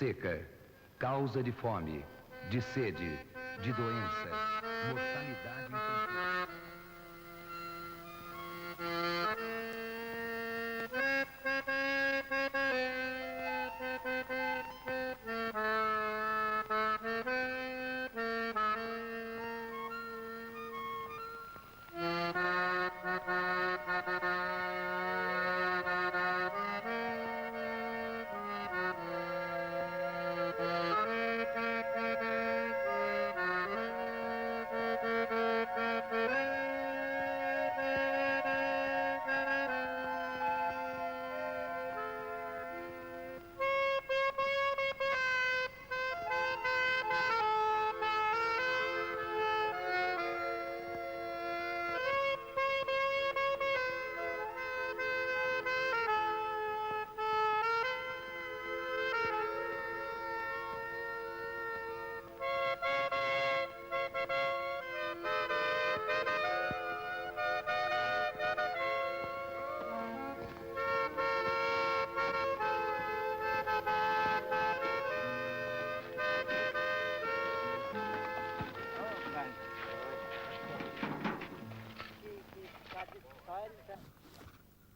seca, causa de fome, de sede, de doença, mortalidade infantil.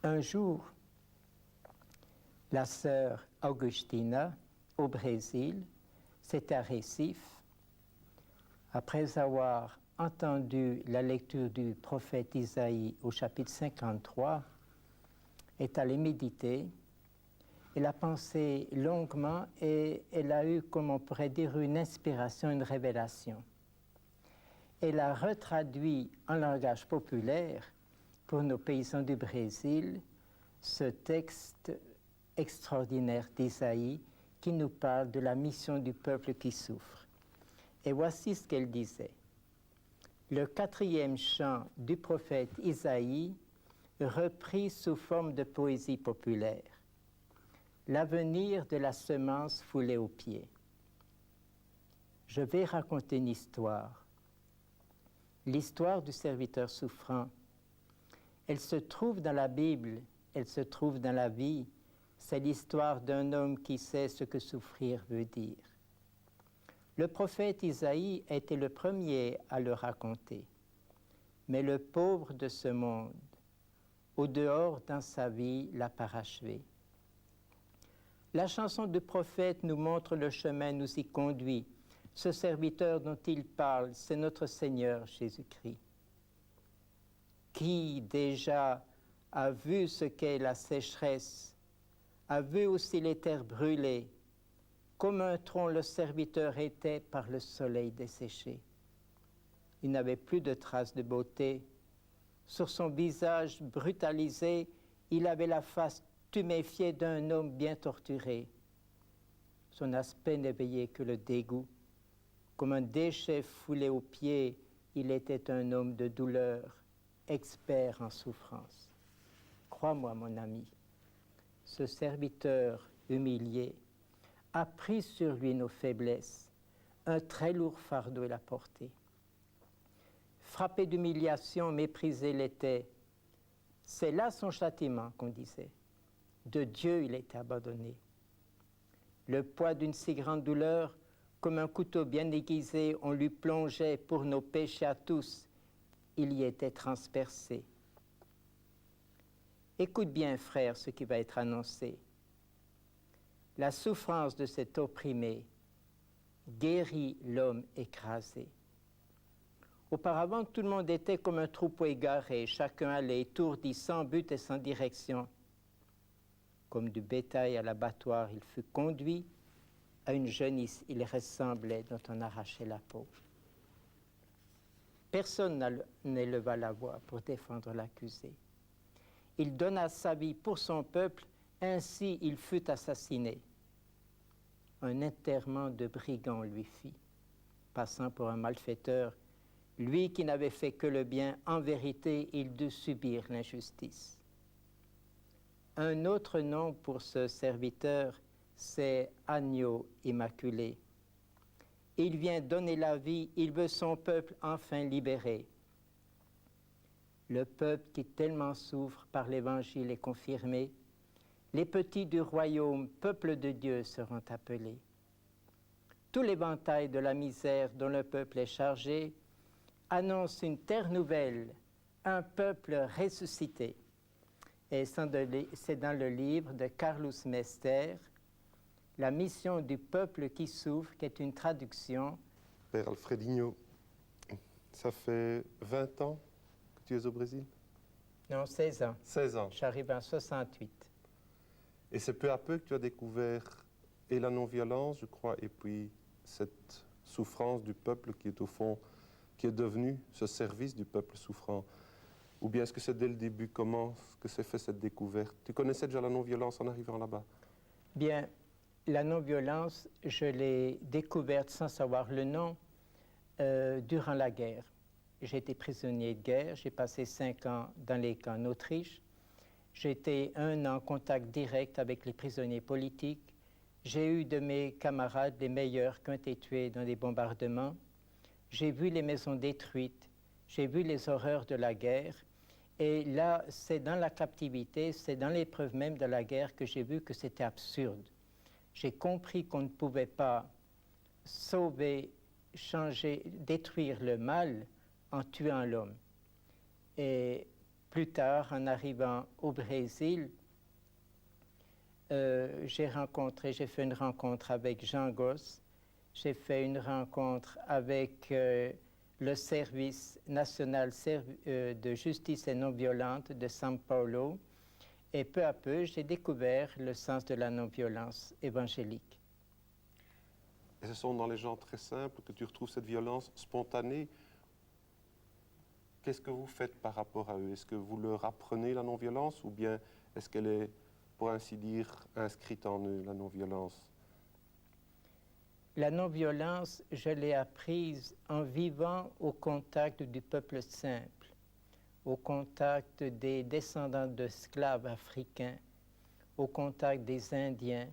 Un jour, la sœur Augustina, au Brésil, c'est à Recife, après avoir entendu la lecture du prophète Isaïe au chapitre 53, est allée méditer. Elle a pensé longuement et elle a eu, comme on pourrait dire, une inspiration, une révélation. Elle a retraduit en langage populaire pour nos paysans du Brésil ce texte extraordinaire d'Isaïe qui nous parle de la mission du peuple qui souffre. Et voici ce qu'elle disait. Le 4e chant du prophète Isaïe, repris sous forme de poésie populaire. L'avenir de la semence foulée aux pieds. Je vais raconter une histoire. L'histoire du serviteur souffrant. Elle se trouve dans la Bible, elle se trouve dans la vie. C'est l'histoire d'un homme qui sait ce que souffrir veut dire. Le prophète Isaïe était le premier à le raconter. Mais le pauvre de ce monde, au dehors dans sa vie, l'a parachevé. La chanson du prophète nous montre le chemin, nous y conduit. Ce serviteur dont il parle, c'est notre Seigneur Jésus-Christ. Qui déjà a vu ce qu'est la sécheresse, a vu aussi les terres brûlées, comme un tronc le serviteur était par le soleil desséché. Il n'avait plus de traces de beauté. Sur son visage brutalisé, il avait la face tuméfiée d'un homme bien torturé. Son aspect n'éveillait que le dégoût. Comme un déchet foulé aux pieds, il était un homme de douleur, expert en souffrance. Crois-moi, mon ami, ce serviteur humilié a pris sur lui nos faiblesses. Un très lourd fardeau il a porté. Frappé d'humiliation, méprisé l'était. C'est là son châtiment, qu'on disait. De Dieu il était abandonné. Le poids d'une si grande douleur, comme un couteau bien aiguisé, on lui plongeait pour nos péchés à tous. Il y était transpercé. Écoute bien, frère, ce qui va être annoncé. La souffrance de cet opprimé guérit l'homme écrasé. Auparavant, tout le monde était comme un troupeau égaré, chacun allait étourdi, sans but et sans direction. Comme du bétail à l'abattoir, il fut conduit. À une jeunisse, il ressemblait dont on arrachait la peau. Personne n'éleva la voix pour défendre l'accusé. Il donna sa vie pour son peuple, ainsi il fut assassiné. Un enterrement de brigand lui fit, passant pour un malfaiteur. Lui qui n'avait fait que le bien, en vérité, il dut subir l'injustice. Un autre nom pour ce serviteur, c'est agneau immaculé. Il vient donner la vie, il veut son peuple enfin libéré. Le peuple qui tellement souffre par l'Évangile est confirmé. Les petits du royaume, peuple de Dieu, seront appelés. tout l'éventail de la misère dont le peuple est chargé, annonce une terre nouvelle, un peuple ressuscité. Et c'est dans le livre de Carlos Mester, La mission du peuple qui souffre, qui est une traduction. Père Alfredinho, ça fait 20 ans que tu es au Brésil? Non, 16 ans. 16 ans. J'arrive en 68. Et c'est peu à peu que tu as découvert et la non-violence, je crois, et puis cette souffrance du peuple qui est au fond, qui est devenu ce service du peuple souffrant. Ou bien est-ce que c'est dès le début, comment que s'est fait cette découverte? Tu connaissais déjà la non-violence en arrivant là-bas? Bien, la non-violence, je l'ai découverte sans savoir le nom durant la guerre. J'ai été prisonnier de guerre, j'ai passé 5 ans dans les camps en Autriche. J'ai été 1 an en contact direct avec les prisonniers politiques. J'ai eu de mes camarades les meilleurs qui ont été tués dans des bombardements. J'ai vu les maisons détruites, j'ai vu les horreurs de la guerre. Et là, c'est dans la captivité, c'est dans l'épreuve même de la guerre que j'ai vu que c'était absurde. J'ai compris qu'on ne pouvait pas sauver, changer, détruire le mal en tuant l'homme. Et plus tard, en arrivant au Brésil, j'ai fait une rencontre avec Jean Gosse, j'ai fait une rencontre avec le service national de justice et non-violente de São Paulo, et peu à peu, j'ai découvert le sens de la non-violence évangélique. Et ce sont dans les gens très simples que tu retrouves cette violence spontanée. Qu'est-ce que vous faites par rapport à eux? Est-ce que vous leur apprenez la non-violence ou bien est-ce qu'elle est, pour ainsi dire, inscrite en eux, la non-violence? La non-violence, je l'ai apprise en vivant au contact du peuple simple, au contact des descendants d'esclaves africains, au contact des Indiens,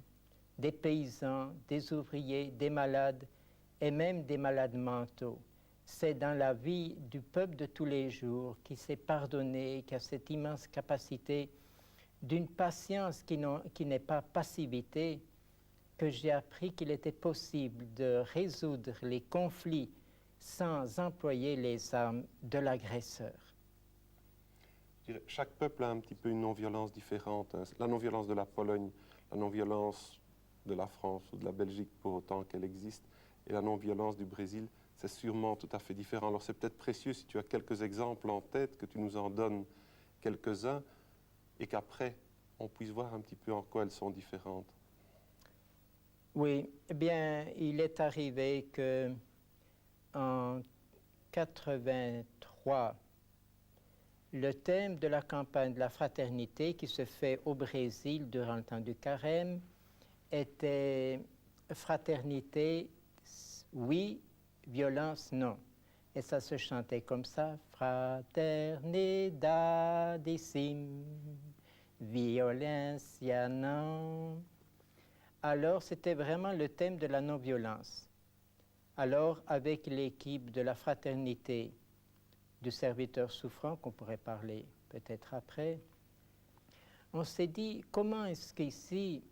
des paysans, des ouvriers, des malades et même des malades mentaux. C'est dans la vie du peuple de tous les jours qui s'est pardonné, qui a cette immense capacité d'une patience qui n'est pas passivité, que j'ai appris qu'il était possible de résoudre les conflits sans employer les armes de l'agresseur. Chaque peuple a un petit peu une non-violence différente. La non-violence de la Pologne, la non-violence de la France ou de la Belgique pour autant qu'elle existe, et la non-violence du Brésil, c'est sûrement tout à fait différent. Alors c'est peut-être précieux si tu as quelques exemples en tête, que tu nous en donnes quelques-uns, et qu'après, on puisse voir un petit peu en quoi elles sont différentes. Oui, eh bien, il est arrivé que en 83, le thème de la campagne de la fraternité qui se fait au Brésil durant le temps du carême était fraternité, oui, violence, non. Et ça se chantait comme ça, fraternidadissim, violencia non. Alors, c'était vraiment le thème de la non-violence. Alors, avec l'équipe de la fraternité du serviteur souffrant, qu'on pourrait parler peut-être après, on s'est dit, comment est-ce qu'ici,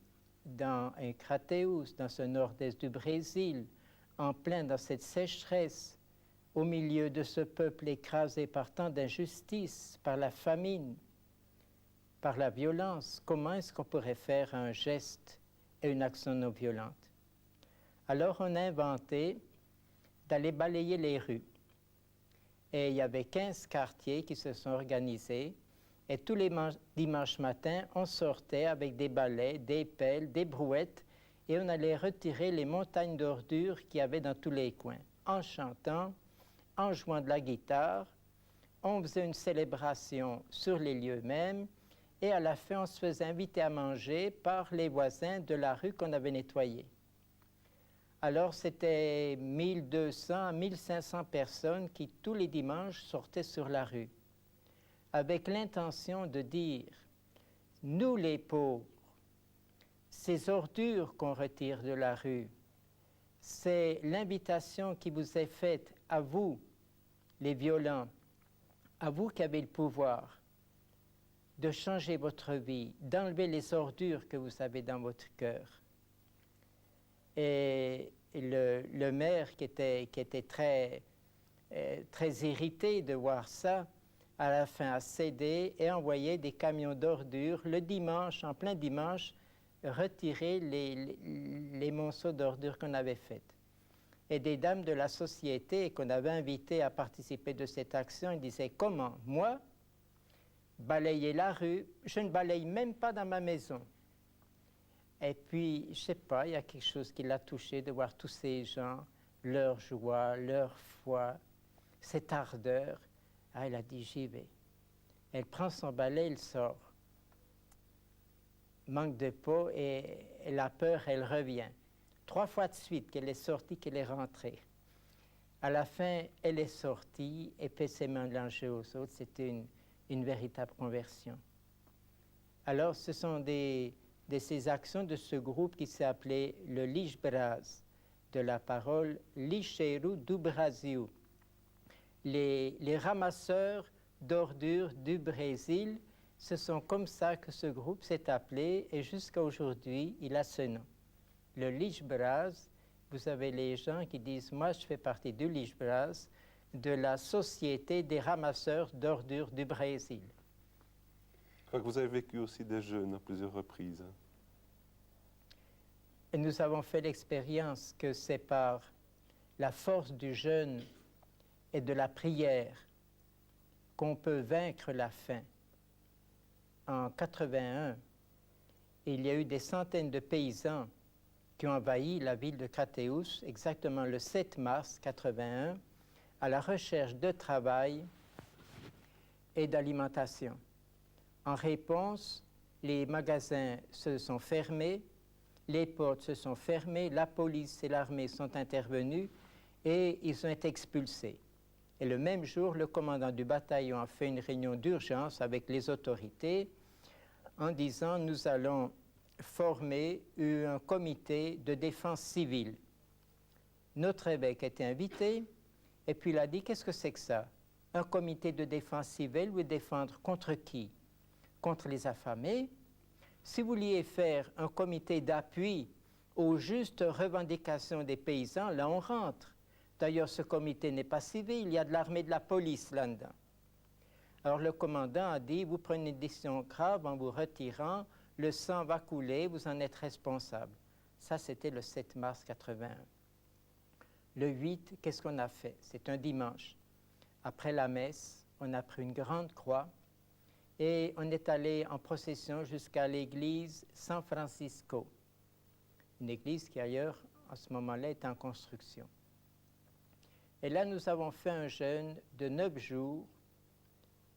dans un Crateus, dans ce nord-est du Brésil, en plein dans cette sécheresse, au milieu de ce peuple écrasé par tant d'injustices, par la famine, par la violence, comment est-ce qu'on pourrait faire un geste et une action non violente? Alors on a inventé d'aller balayer les rues. Et il y avait 15 quartiers qui se sont organisés. Et tous les dimanches matins, on sortait avec des balais, des pelles, des brouettes, et on allait retirer les montagnes d'ordures qu'il y avait dans tous les coins. En chantant, en jouant de la guitare, on faisait une célébration sur les lieux mêmes, et à la fin, on se faisait inviter à manger par les voisins de la rue qu'on avait nettoyée. Alors, c'était 1200 à 1500 personnes qui, tous les dimanches, sortaient sur la rue, avec l'intention de dire, nous les pauvres, ces ordures qu'on retire de la rue, c'est l'invitation qui vous est faite à vous, les violents, à vous qui avez le pouvoir de changer votre vie, d'enlever les ordures que vous avez dans votre cœur. Et le maire qui était très, très irrité de voir ça, à la fin a cédé et envoyé des camions d'ordures le dimanche, en plein dimanche, retirer les monceaux d'ordures qu'on avait faits. Et des dames de la société qu'on avait invitées à participer de cette action, elles disaient « Comment? Moi, balayer la rue, je ne balaye même pas dans ma maison. » Et puis, je ne sais pas, il y a quelque chose qui l'a touchée de voir tous ces gens, leur joie, leur foi, cette ardeur. Ah, elle a dit, j'y vais. Elle prend son balai, elle sort. Manque de peau et la peur, elle revient. 3 fois de suite qu'elle est sortie, qu'elle est rentrée. À la fin, elle est sortie et puis s'est mélangée aux autres. C'était une véritable conversion. Alors, ce sont de ces actions de ce groupe qui s'est appelé le Lijbraz, de la parole Lixeiro do Brasil. Les ramasseurs d'ordures du Brésil, ce sont comme ça que ce groupe s'est appelé et jusqu'à aujourd'hui, il a ce nom. Le Lijbraz, vous avez les gens qui disent « Moi, je fais partie du Lijbraz, de la Société des ramasseurs d'ordures du Brésil. » Je crois que vous avez vécu aussi des jeûnes à plusieurs reprises. Et nous avons fait l'expérience que c'est par la force du jeûne et de la prière qu'on peut vaincre la faim. En 81, il y a eu des centaines de paysans qui ont envahi la ville de Crateús, exactement le 7 mars 81, à la recherche de travail et d'alimentation. En réponse, les magasins se sont fermés, les portes se sont fermées, la police et l'armée sont intervenus et ils ont été expulsés. Et le même jour, le commandant du bataillon a fait une réunion d'urgence avec les autorités en disant « Nous allons former un comité de défense civile. » Notre évêque était invité et puis il a dit « Qu'est-ce que c'est que ça? Un comité de défense civile, vous défendre contre qui? Contre les affamés? Si vous vouliez faire un comité d'appui aux justes revendications des paysans, là on rentre. D'ailleurs, ce comité n'est pas civil, il y a de l'armée et de la police là-dedans. » Alors le commandant a dit, vous prenez une décision grave en vous retirant, le sang va couler, vous en êtes responsable. Ça, c'était le 7 mars 81. Le 8, qu'est-ce qu'on a fait? C'est un dimanche. Après la messe, on a pris une grande croix et on est allé en procession jusqu'à l'église San Francisco, une église qui ailleurs, à ce moment-là, est en construction. Et là, nous avons fait un jeûne de 9 jours,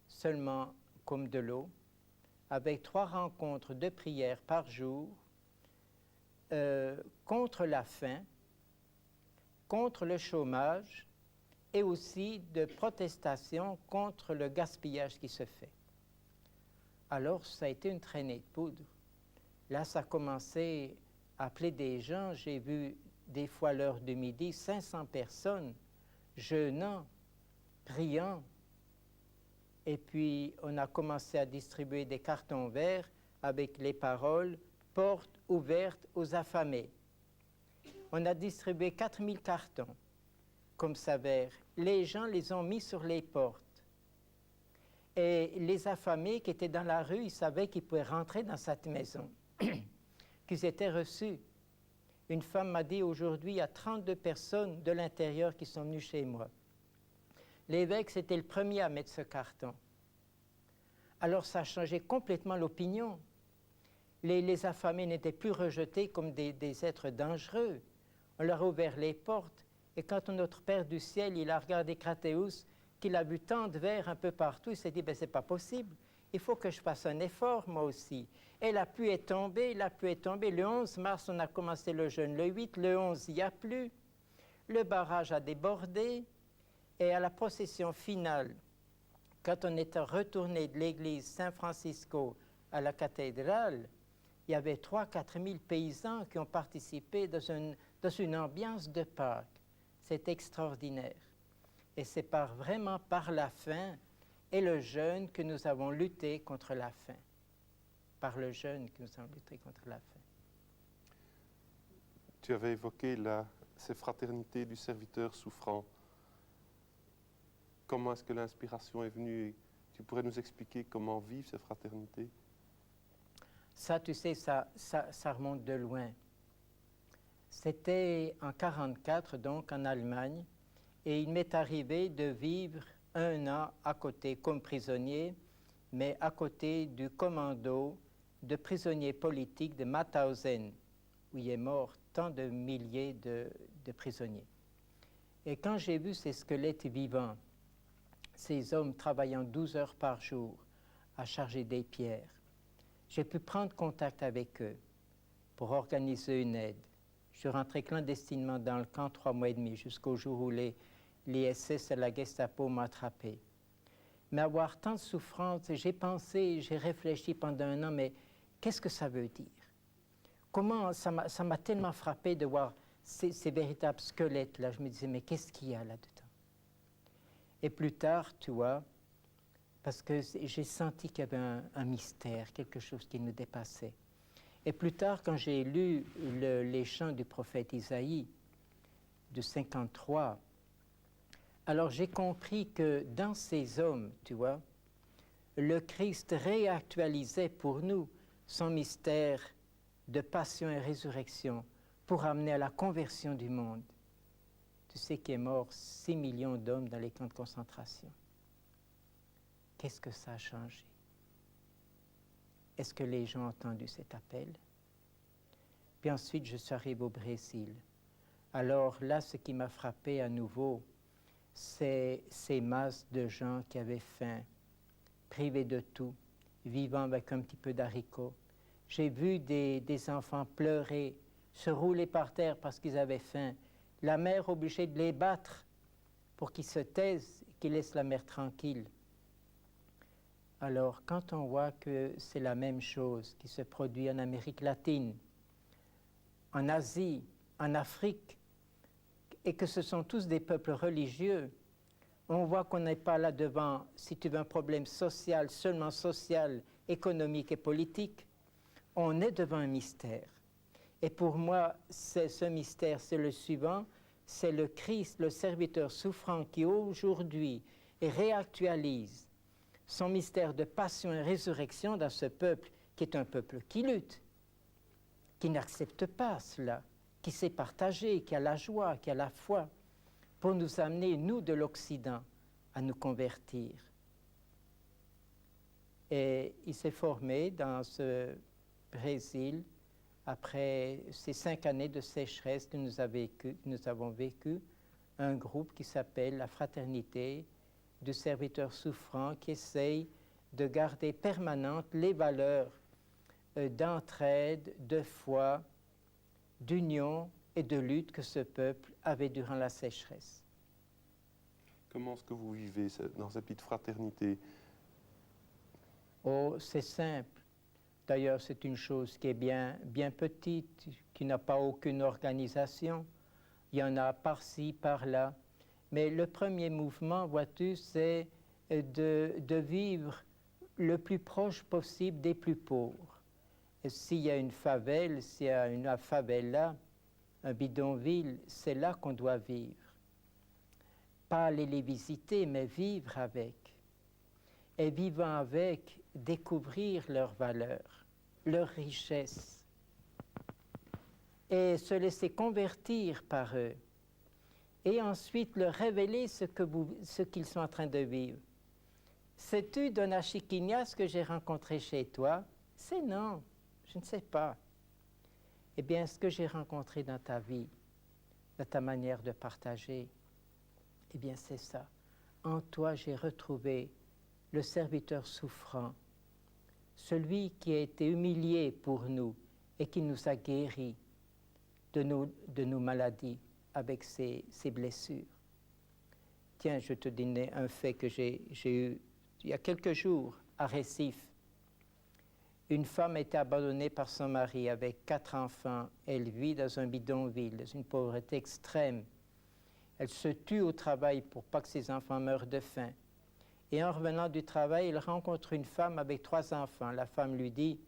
seulement comme de l'eau, avec 3 rencontres de prière par jour, contre la faim, contre le chômage et aussi de protestation contre le gaspillage qui se fait. Alors, ça a été une traînée de poudre. Là, ça a commencé à appeler des gens. J'ai vu des fois à l'heure de midi 500 personnes jeûnant, priant. Et puis, on a commencé à distribuer des cartons verts avec les paroles « Porte ouverte aux affamés ». On a distribué 4000 cartons comme ça verts. Les gens les ont mis sur les portes. Et les affamés qui étaient dans la rue, ils savaient qu'ils pouvaient rentrer dans cette maison, qu'ils étaient reçus. Une femme m'a dit aujourd'hui, il y a 32 personnes de l'intérieur qui sont venues chez moi. L'évêque, c'était le premier à mettre ce carton. Alors ça a changé complètement l'opinion. Les affamés n'étaient plus rejetés comme des êtres dangereux. On leur a ouvert les portes. Et quand notre Père du ciel, il a regardé Crateús, qu'il a vu tant de verres un peu partout, il s'est dit, ben, c'est pas possible. Il faut que je fasse un effort, moi aussi. Et la pluie est tombée, la pluie est tombée. Le 11 mars, on a commencé le jeûne. Le 8, le 11, il n'y a plus. Le barrage a débordé. Et à la procession finale, quand on était retourné de l'église Saint-Francisco à la cathédrale, il y avait 3 000 à 4 000 paysans qui ont participé dans une ambiance de Pâques. C'est extraordinaire. Et c'est vraiment par la faim et le jeûne que nous avons lutté contre la faim. Par le jeûne que nous avons lutté contre la faim. Tu avais évoqué ces fraternités du serviteur souffrant. Comment est-ce que l'inspiration est venue? Tu pourrais nous expliquer comment vivent ces fraternités? Ça, tu sais, ça remonte de loin. C'était en 1944, donc en Allemagne, et il m'est arrivé de vivre 1 an à côté, comme prisonnier, mais à côté du commando de prisonniers politiques de Mauthausen, où il est mort tant de milliers de prisonniers. Et quand j'ai vu ces squelettes vivants, ces hommes travaillant 12 heures par jour à charger des pierres, j'ai pu prendre contact avec eux pour organiser une aide. Je suis rentré clandestinement dans le camp 3 mois et demi, jusqu'au jour où les SS et la Gestapo m'ont attrapé. Mais avoir tant de souffrance, j'ai pensé, j'ai réfléchi pendant 1 an, mais qu'est-ce que ça veut dire? Comment ça m'a tellement frappé de voir ces véritables squelettes-là. Je me disais, mais qu'est-ce qu'il y a là-dedans? Et plus tard, tu vois, parce que j'ai senti qu'il y avait un mystère, quelque chose qui nous dépassait. Et plus tard, quand j'ai lu les chants du prophète Isaïe de 53, alors j'ai compris que dans ces hommes, tu vois, le Christ réactualisait pour nous son mystère de passion et résurrection pour amener à la conversion du monde. Tu sais qu'il est mort 6 millions d'hommes dans les camps de concentration. Qu'est-ce que ça a changé? Est-ce que les gens ont entendu cet appel? Puis ensuite, je suis arrivé au Brésil. Alors là, ce qui m'a frappé à nouveau, c'est ces masses de gens qui avaient faim, privés de tout, vivant avec un petit peu d'haricots. J'ai vu des enfants pleurer, se rouler par terre parce qu'ils avaient faim. La mère obligée de les battre pour qu'ils se taisent et qu'ils laissent la mère tranquille. Alors, quand on voit que c'est la même chose qui se produit en Amérique latine, en Asie, en Afrique, et que ce sont tous des peuples religieux, on voit qu'on n'est pas là devant, si tu veux, un problème social, seulement social, économique et politique. On est devant un mystère. Et pour moi, ce mystère, c'est le suivant, c'est le Christ, le serviteur souffrant qui aujourd'hui réactualise son mystère de passion et résurrection dans ce peuple qui est un peuple qui lutte, qui n'accepte pas cela, qui sait partager, qui a la joie, qui a la foi, pour nous amener, nous de l'Occident, à nous convertir. Et il s'est formé dans ce Brésil, après ces 5 années de sécheresse que nous avons vécu, un groupe qui s'appelle la Fraternité du serviteur souffrant, qui essaye de garder permanentes les valeurs d'entraide, de foi, d'union et de lutte que ce peuple avait durant la sécheresse. Comment est-ce que vous vivez dans cette petite fraternité? Oh, c'est simple. D'ailleurs, c'est une chose qui est bien petite, qui n'a pas aucune organisation. Il y en a par-ci, par-là. Mais le premier mouvement, vois-tu, c'est de vivre le plus proche possible des plus pauvres. Et s'il y a une favelle, s'il y a une favela, un bidonville, c'est là qu'on doit vivre. Pas aller les visiter, mais vivre avec. Et vivant avec, découvrir leurs valeurs, leurs richesses, et se laisser convertir par eux, et ensuite leur révéler ce qu'ils sont en train de vivre. Sais-tu, Donna Chiquinha, ce que j'ai rencontré chez toi? C'est non, je ne sais pas. Eh bien, ce que j'ai rencontré dans ta vie, dans ta manière de partager, eh bien, c'est ça. En toi, j'ai retrouvé le serviteur souffrant, celui qui a été humilié pour nous et qui nous a guéris de nos maladies avec ses blessures. Tiens, je te donnais un fait que j'ai eu il y a quelques jours à Recife. Une femme a été abandonnée par son mari avec 4 enfants. Elle vit dans un bidonville, dans une pauvreté extrême. Elle se tue au travail pour pas que ses enfants meurent de faim. Et en revenant du travail, elle rencontre une femme avec 3 enfants. La femme lui dit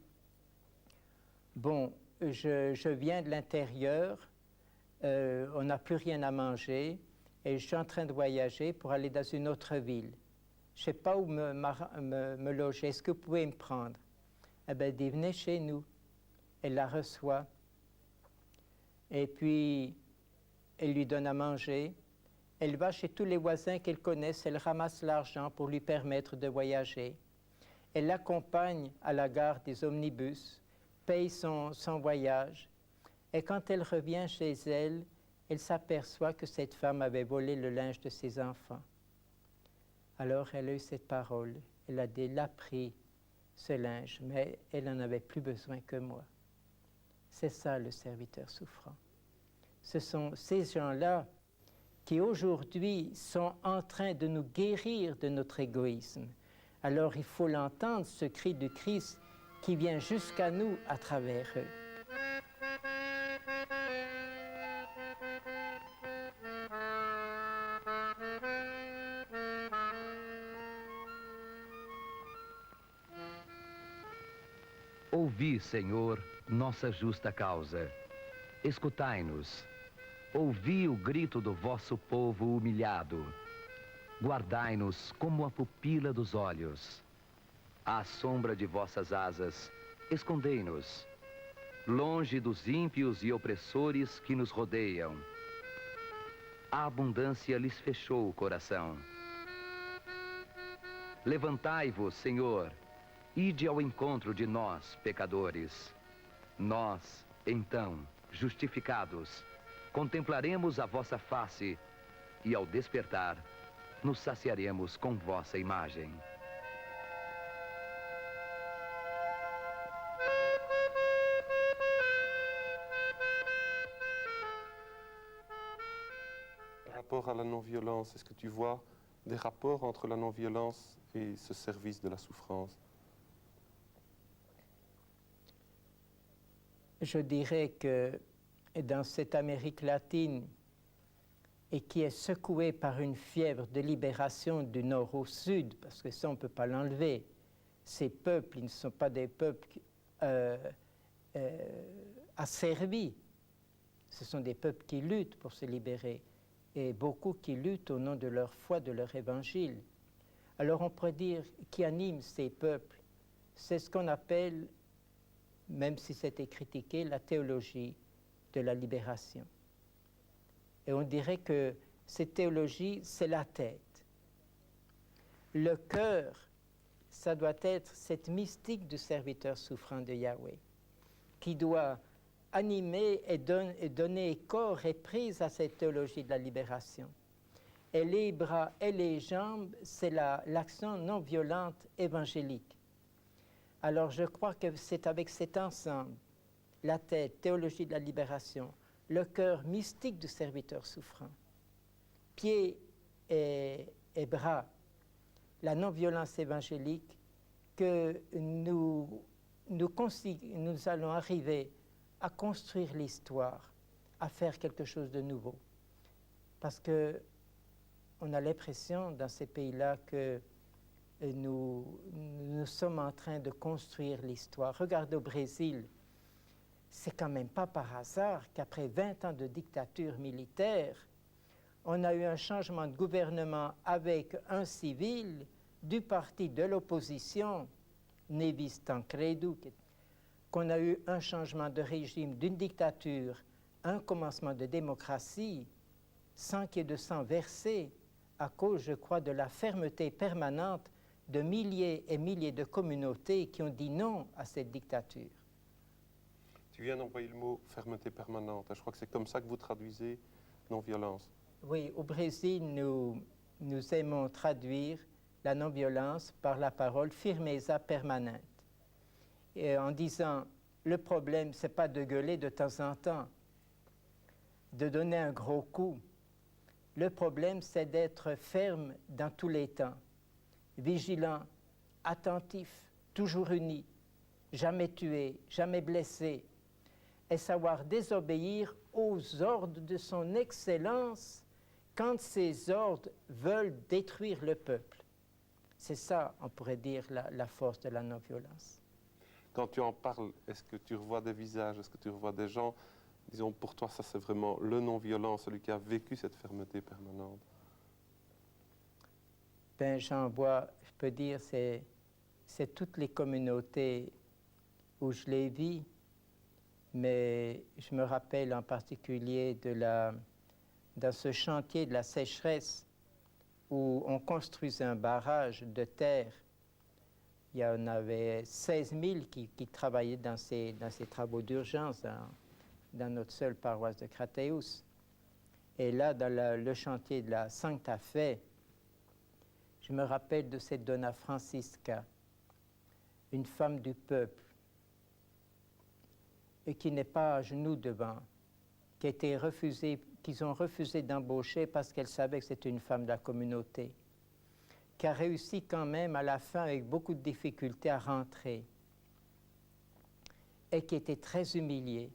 « Bon, je viens de l'intérieur, on n'a plus rien à manger et je suis en train de voyager pour aller dans une autre ville. Je ne sais pas où me loger. Est-ce que vous pouvez me prendre? Eh bien, elle dit, venez chez nous. Elle la reçoit. Et puis, elle lui donne à manger. Elle va chez tous les voisins qu'elle connaisse. Elle ramasse l'argent pour lui permettre de voyager. Elle l'accompagne à la gare des omnibus, paye son voyage. Et quand elle revient chez elle, elle s'aperçoit que cette femme avait volé le linge de ses enfants. Alors elle a eu cette parole. Elle a dit, elle a pris ce linge, mais elle n'en avait plus besoin que moi. C'est ça le serviteur souffrant. Ce sont ces gens-là qui aujourd'hui sont en train de nous guérir de notre égoïsme. Alors il faut l'entendre, ce cri du Christ qui vient jusqu'à nous à travers eux. Ouvi, Senhor, nossa justa causa. Escutai-nos. Ouvi o grito do vosso povo humilhado. Guardai-nos como a pupila dos olhos. À sombra de vossas asas, escondei-nos, longe dos ímpios e opressores que nos rodeiam. A abundância lhes fechou o coração. Levantai-vos, Senhor, ide ao encontro de nós, pecadores. Nós, então, justificados, contemplaremos a vossa face e, ao despertar, nos saciaremos com vossa imagem. Par rapport à la non-violence, est-ce que tu vois des rapports entre la non-violence et ce service de la souffrance? Je dirais que dans cette Amérique latine, et qui est secouée par une fièvre de libération du nord au sud, parce que ça on ne peut pas l'enlever, ces peuples, ils ne sont pas des peuples asservis, ce sont des peuples qui luttent pour se libérer, et beaucoup qui luttent au nom de leur foi, de leur évangile. Alors on pourrait dire, qui anime ces peuples, c'est ce qu'on appelle, même si c'était critiqué, la théologie de la libération. Et on dirait que cette théologie, c'est la tête. Le cœur, ça doit être cette mystique du serviteur souffrant de Yahweh, qui doit animer et donner corps et prise à cette théologie de la libération. Et les bras et les jambes, c'est l'action non violente évangélique. Alors je crois que c'est avec cet ensemble, la tête, théologie de la libération, le cœur mystique du serviteur souffrant, pieds et bras, la non-violence évangélique, que nous allons arriver à construire l'histoire, à faire quelque chose de nouveau. Parce qu'on a l'impression dans ces pays-là que nous sommes en train de construire l'histoire. Regardez au Brésil, c'est quand même pas par hasard qu'après 20 ans de dictature militaire, on a eu un changement de gouvernement avec un civil du parti de l'opposition, Nevis Tancredo, qu'on a eu un changement de régime d'une dictature, un commencement de démocratie, sans qu'il y ait de sang versé, à cause, je crois, de la fermeté permanente de milliers et milliers de communautés qui ont dit non à cette dictature. Tu viens d'employer le mot fermeté permanente. Je crois que c'est comme ça que vous traduisez non-violence. Oui, au Brésil, nous aimons traduire la non-violence par la parole firmeza permanente. Et en disant, le problème, ce n'est pas de gueuler de temps en temps, de donner un gros coup. Le problème, c'est d'être ferme dans tous les temps, vigilant, attentif, toujours uni, jamais tué, jamais blessé, et savoir désobéir aux ordres de son Excellence quand ces ordres veulent détruire le peuple. C'est ça, on pourrait dire, la force de la non-violence. Quand tu en parles, est-ce que tu revois des visages, est-ce que tu revois des gens Disons, pour toi, ça c'est vraiment le non-violent, celui qui a vécu cette fermeté permanente. Ben, j'en vois, je peux dire, c'est toutes les communautés où je les vis, mais je me rappelle en particulier dans ce chantier de la sécheresse où on construisait un barrage de terre. Il y en avait 16 000 qui travaillaient dans ces travaux d'urgence dans notre seule paroisse de Crateus. Et là, dans le chantier de la Sancta Fe, je me rappelle de cette Donna Francisca, une femme du peuple, et qui n'est pas à genoux devant, qu'ils ont refusé d'embaucher parce qu'elle savait que c'était une femme de la communauté, qui a réussi quand même à la fin avec beaucoup de difficultés à rentrer, et qui était très humiliée.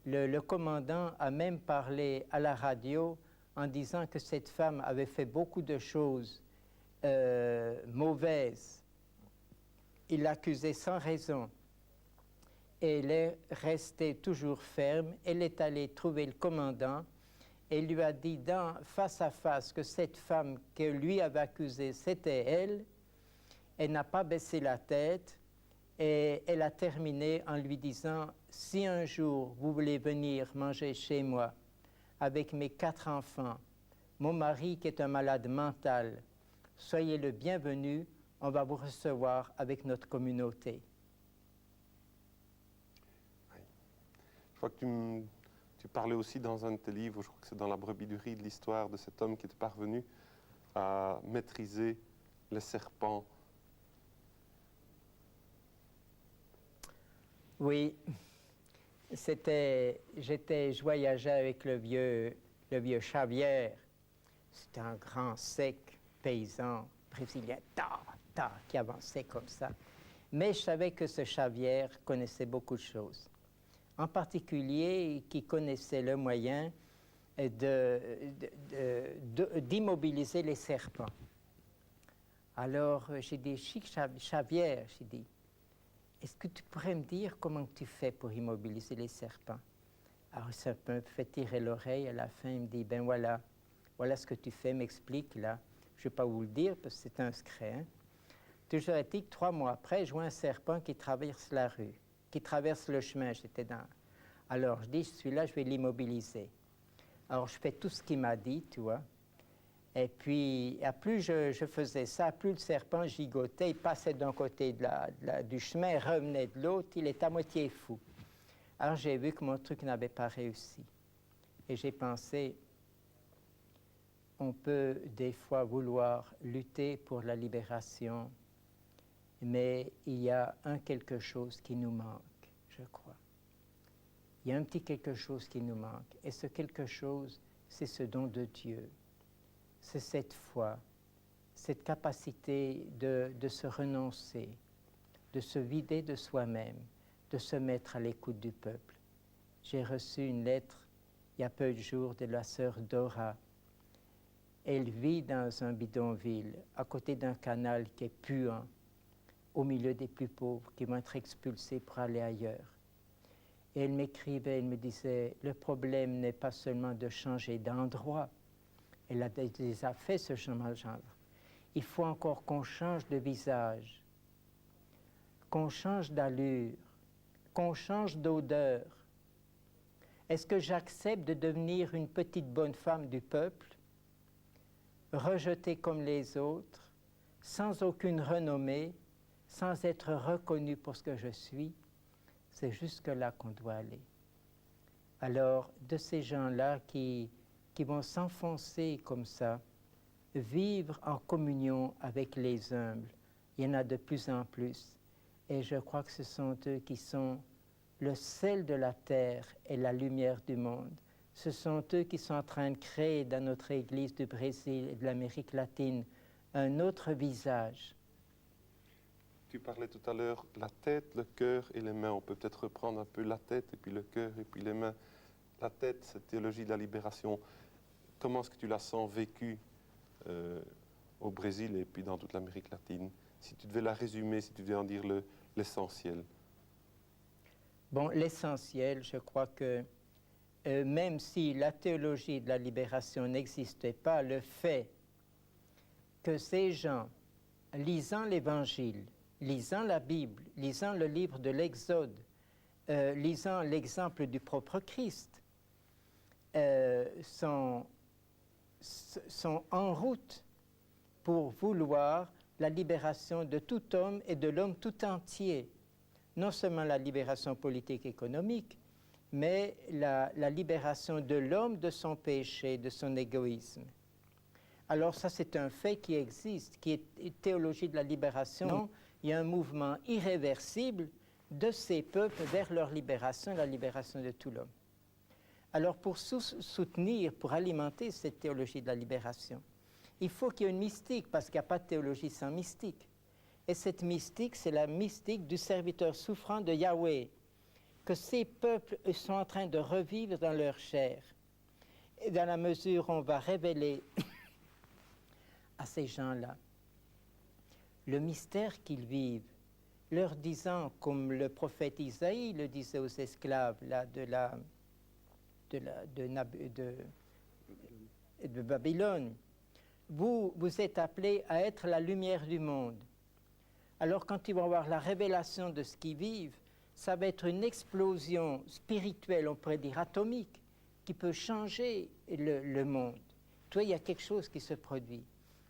Le commandant a même parlé à la radio en disant que cette femme avait fait beaucoup de choses mauvaises. Il l'accusait sans raison. Et elle est restée toujours ferme. Elle est allée trouver le commandant et lui a dit face à face que cette femme que lui avait accusée, c'était elle. Elle n'a pas baissé la tête et elle a terminé en lui disant « Si un jour vous voulez venir manger chez moi avec mes 4 enfants, mon mari qui est un malade mental, soyez le bienvenu, on va vous recevoir avec notre communauté. » Je crois que tu parlais aussi dans un de tes livres, je crois que c'est dans La brebis du riz, de l'histoire de cet homme qui est parvenu à maîtriser les serpents. Oui, je voyageais avec le vieux Xavier. C'était un grand sec paysan brésilien, qui avançait comme ça. Mais je savais que ce Xavier connaissait beaucoup de choses. En particulier, qui connaissait le moyen d'immobiliser les serpents. Alors, j'ai dit, Xavier, j'ai dit, est-ce que tu pourrais me dire comment tu fais pour immobiliser les serpents? Alors, ça me fait tirer l'oreille. À la fin, il me dit, ben voilà ce que tu fais, m'explique là. Je ne vais pas vous le dire parce que c'est un secret. Hein. Toujours est-il que 3 mois après, je vois un serpent qui traverse la rue, qui traverse le chemin. Alors, je dis, celui-là, je vais l'immobiliser. Alors, je fais tout ce qu'il m'a dit, tu vois. Et puis, à plus je faisais ça, plus le serpent gigotait, il passait d'un côté du chemin, revenait de l'autre, il était à moitié fou. Alors, j'ai vu que mon truc n'avait pas réussi. Et j'ai pensé, on peut des fois vouloir lutter pour la libération, mais il y a quelque chose qui nous manque, je crois. Il y a un petit quelque chose qui nous manque. Et ce quelque chose, c'est ce don de Dieu. C'est cette foi, cette capacité de se renoncer, de se vider de soi-même, de se mettre à l'écoute du peuple. J'ai reçu une lettre il y a peu de jours de la sœur Dora. Elle vit dans un bidonville, à côté d'un canal qui est puant, au milieu des plus pauvres qui vont être expulsés pour aller ailleurs. Et elle m'écrivait, elle me disait, le problème n'est pas seulement de changer d'endroit. Elle a déjà fait ce changement. Il faut encore qu'on change de visage, qu'on change d'allure, qu'on change d'odeur. Est-ce que j'accepte de devenir une petite bonne femme du peuple, rejetée comme les autres, sans aucune renommée, sans être reconnue pour ce que je suis? C'est jusque-là qu'on doit aller. Alors, de ces gens-là qui vont s'enfoncer comme ça, vivre en communion avec les humbles, il y en a de plus en plus. Et je crois que ce sont eux qui sont le sel de la terre et la lumière du monde. Ce sont eux qui sont en train de créer dans notre Église du Brésil et de l'Amérique latine un autre visage. Tu parlais tout à l'heure la tête, le cœur et les mains. On peut peut-être reprendre un peu la tête et puis le cœur et puis les mains. La tête, cette théologie de la libération, comment est-ce que tu la sens vécue au Brésil et puis dans toute l'Amérique latine? Si tu devais la résumer, si tu devais en dire l'essentiel. Bon, l'essentiel, je crois que même si la théologie de la libération n'existait pas, le fait que ces gens, lisant l'Évangile, lisant la Bible, lisant le livre de l'Exode, lisant l'exemple du propre Christ, sont en route pour vouloir la libération de tout homme et de l'homme tout entier. Non seulement la libération politique et économique, mais la libération de l'homme de son péché, de son égoïsme. Alors ça, c'est un fait qui existe, qui est théologie de la libération. Il y a un mouvement irréversible de ces peuples vers leur libération, la libération de tout l'homme. Alors pour soutenir, pour alimenter cette théologie de la libération, il faut qu'il y ait une mystique, parce qu'il n'y a pas de théologie sans mystique. Et cette mystique, c'est la mystique du serviteur souffrant de Yahweh, que ces peuples sont en train de revivre dans leur chair. Et dans la mesure où on va révéler à ces gens-là le mystère qu'ils vivent, leur disant, comme le prophète Isaïe le disait aux esclaves là, de Babylone, vous êtes appelés à être la lumière du monde. Alors quand ils vont avoir la révélation de ce qu'ils vivent, ça va être une explosion spirituelle, on pourrait dire atomique, qui peut changer le monde. Tu vois, il y a quelque chose qui se produit.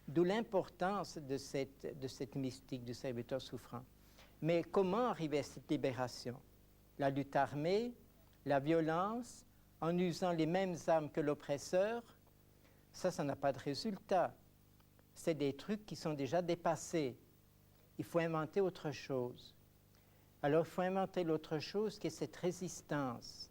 D'où l'importance de cette mystique du serviteur souffrant. Mais comment arriver à cette libération? La lutte armée, la violence, en usant les mêmes armes que l'oppresseur, ça n'a pas de résultat. C'est des trucs qui sont déjà dépassés. Il faut inventer autre chose. Alors, il faut inventer l'autre chose qui est cette résistance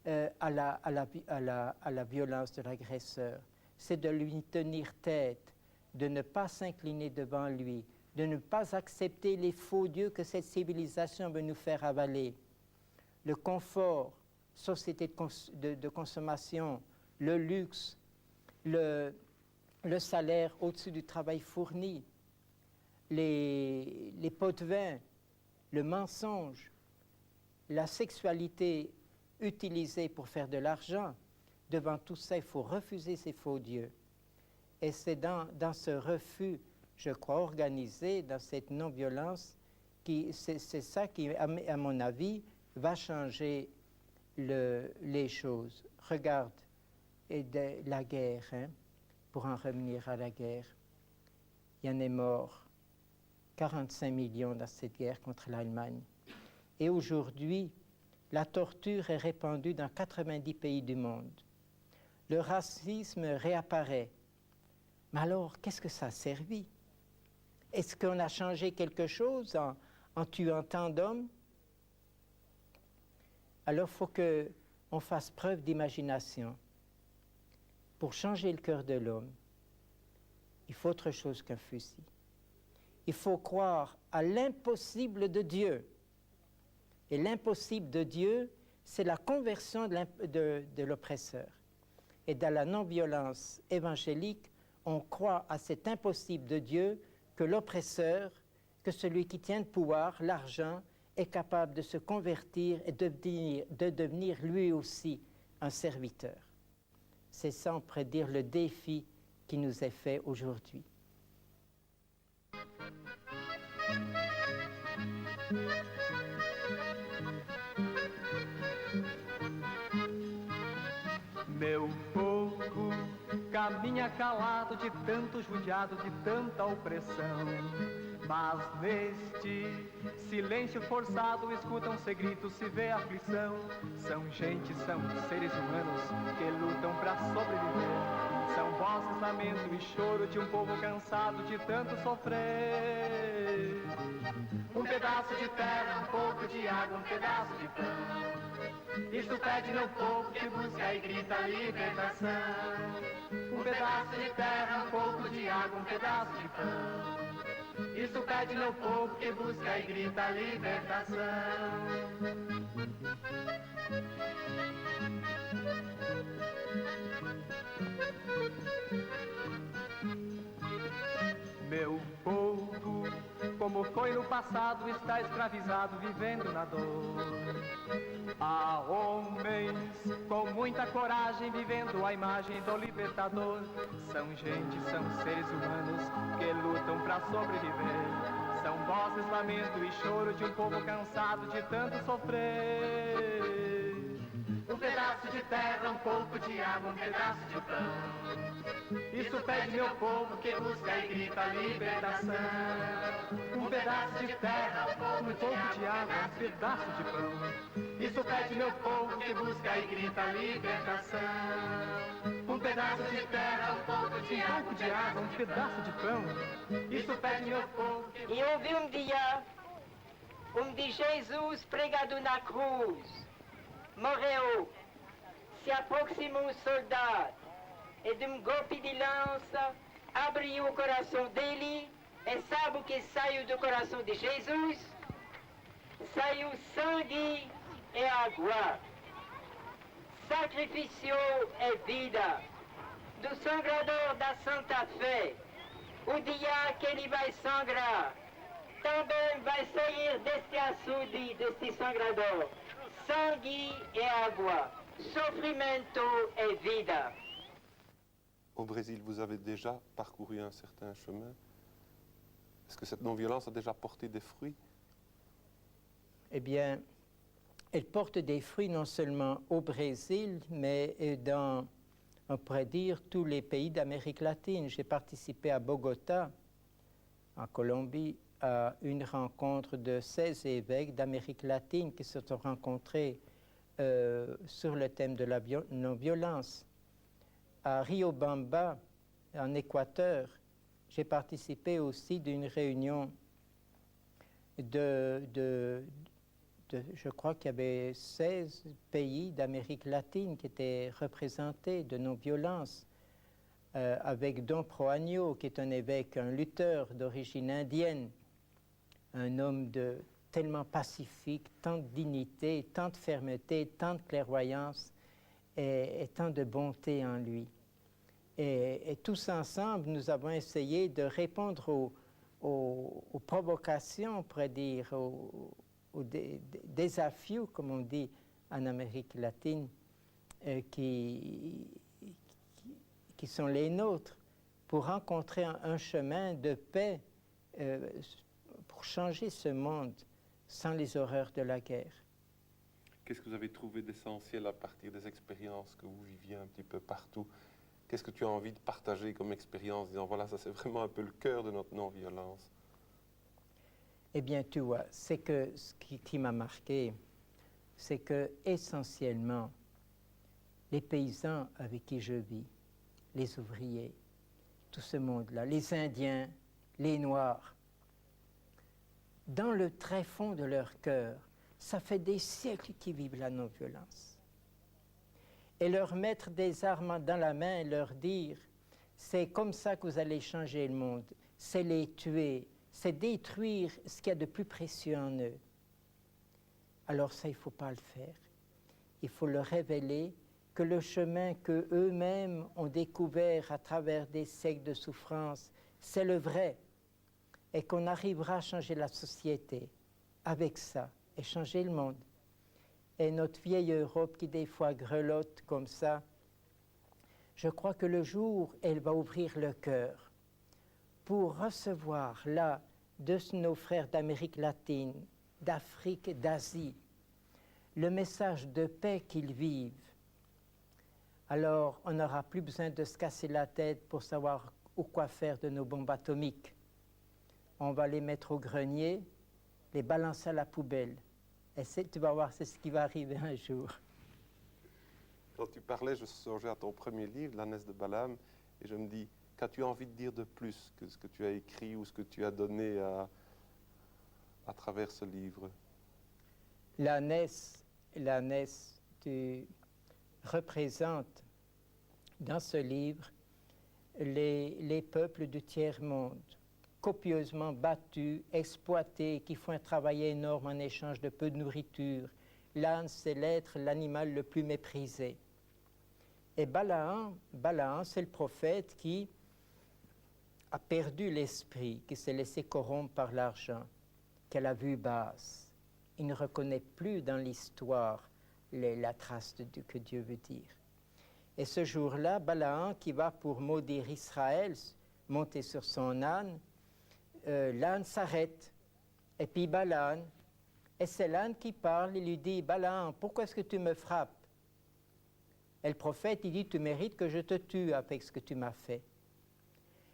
à la violence de l'agresseur. C'est de lui tenir tête, de ne pas s'incliner devant lui, de ne pas accepter les faux dieux que cette civilisation veut nous faire avaler. Le confort, société de consommation, le luxe, le salaire au-dessus du travail fourni, les pots de vin, le mensonge, la sexualité utilisée pour faire de l'argent. Devant tout ça, il faut refuser ces faux dieux. Et c'est dans ce refus, je crois, organisé, dans cette non-violence, c'est ça qui, à mon avis, va changer les choses. Regarde la guerre, hein, pour en revenir à la guerre. Il y en est mort 45 millions dans cette guerre contre l'Allemagne. Et aujourd'hui, la torture est répandue dans 90 pays du monde. Le racisme réapparaît. Mais alors, qu'est-ce que ça a servi? Est-ce qu'on a changé quelque chose en tuant tant d'hommes? Alors, il faut qu'on fasse preuve d'imagination. Pour changer le cœur de l'homme, il faut autre chose qu'un fusil. Il faut croire à l'impossible de Dieu. Et l'impossible de Dieu, c'est la conversion de l'oppresseur. Et dans la non-violence évangélique, on croit à cet impossible de Dieu que l'oppresseur, que celui qui tient le pouvoir, l'argent, est capable de se convertir et de devenir lui aussi un serviteur. C'est ça, on pourrait dire, le défi qui nous est fait aujourd'hui. Meu povo caminha calado de tanto judiado, de tanta opressão. Mas neste silêncio forçado escutam-se gritos, se vê aflição. São gente, são seres humanos que lutam pra sobreviver. São vozes, lamento e choro de um povo cansado de tanto sofrer. Um pedaço de terra, um pouco de água, um pedaço de pão. Isto pede meu povo que busca e grita libertação. Um pedaço de terra, um pouco de água, um pedaço de pão. Isto pede meu povo que busca e grita libertação. Meu povo, como foi no passado, lado está escravizado, vivendo na dor. Há homens com muita coragem, vivendo a imagem do libertador. São gente, são seres humanos que lutam pra sobreviver. São vozes, lamento e choro de um povo cansado de tanto sofrer. Um pedaço de terra, um pouco de água, um pedaço de pão. Isso pede meu povo que busca e grita libertação. Um pedaço de terra, um pouco de água, um pedaço de pão. Isso pede meu povo que busca e grita libertação. Um pedaço de terra, um pouco de água, um pedaço de pão. Isso pede meu povo que... E houve de Jesus pregado na cruz. Morreu, se aproximou o soldado e de um golpe de lança abriu o coração dele. E sabe o que saiu do coração de Jesus? Saiu sangue e água. Sacrifício e vida. Do sangrador da Santa Fé. O dia que ele vai sangrar, também vai sair deste açude, deste sangrador. Sangue e água, sofrimento e vida. Au Brésil, vous avez déjà parcouru un certain chemin. Est-ce que cette non-violence a déjà porté des fruits? Eh bien, elle porte des fruits non seulement au Brésil, mais dans, on pourrait dire, tous les pays d'Amérique latine. J'ai participé à Bogota, en Colombie, à une rencontre de 16 évêques d'Amérique latine qui se sont rencontrés sur le thème de la non-violence. À Riobamba, en Équateur, j'ai participé aussi d'une réunion je crois qu'il y avait 16 pays d'Amérique latine qui étaient représentés de non-violence, avec Don Proaño, qui est un évêque, un lutteur d'origine indienne, un homme tellement pacifique, tant de dignité, tant de fermeté, tant de clairvoyance et tant de bonté en lui. Et tous ensemble, nous avons essayé de répondre aux provocations, on pourrait dire, aux défis, comme on dit en Amérique latine, qui sont les nôtres, pour rencontrer un chemin de paix, pour changer ce monde sans les horreurs de la guerre. Qu'est-ce que vous avez trouvé d'essentiel à partir des expériences que vous viviez un petit peu partout? Qu'est-ce que tu as envie de partager comme expérience, disant voilà, ça c'est vraiment un peu le cœur de notre non-violence? Eh bien, tu vois, c'est que ce qui m'a marqué, c'est que essentiellement, les paysans avec qui je vis, les ouvriers, tout ce monde-là, les Indiens, les Noirs, dans le très fond de leur cœur, ça fait des siècles qu'ils vivent la non-violence. Et leur mettre des armes dans la main et leur dire « c'est comme ça que vous allez changer le monde », c'est les tuer, c'est détruire ce qu'il y a de plus précieux en eux. Alors ça, il ne faut pas le faire. Il faut leur révéler que le chemin qu'eux-mêmes ont découvert à travers des siècles de souffrance, c'est le vrai, et qu'on arrivera à changer la société avec ça, et changer le monde. Et notre vieille Europe qui des fois grelotte comme ça, je crois que le jour, elle va ouvrir le cœur pour recevoir là, de nos frères d'Amérique latine, d'Afrique, d'Asie, le message de paix qu'ils vivent. Alors, on n'aura plus besoin de se casser la tête pour savoir quoi faire de nos bombes atomiques. On va les mettre au grenier, les balancer à la poubelle. Et tu vas voir, c'est ce qui va arriver un jour. Quand tu parlais, je songeais à ton premier livre, L'ânesse de Balaam, et je me dis, qu'as-tu envie de dire de plus que ce que tu as écrit ou ce que tu as donné à travers ce livre? L'ânesse, tu représentes dans ce livre les peuples du tiers-monde, copieusement battus, exploités, qui font un travail énorme en échange de peu de nourriture. L'âne, c'est l'animal le plus méprisé. Et Balaam, c'est le prophète qui a perdu l'esprit, qui s'est laissé corrompre par l'argent, qu'elle a vue basse. Il ne reconnaît plus dans l'histoire la trace que Dieu veut dire. Et ce jour-là, Balaam, qui va pour maudire Israël, monter sur son âne, l'âne s'arrête. Et puis Balaam, et c'est l'âne qui parle, il lui dit, Balaam, pourquoi est-ce que tu me frappes? Et le prophète, il dit, tu mérites que je te tue avec ce que tu m'as fait.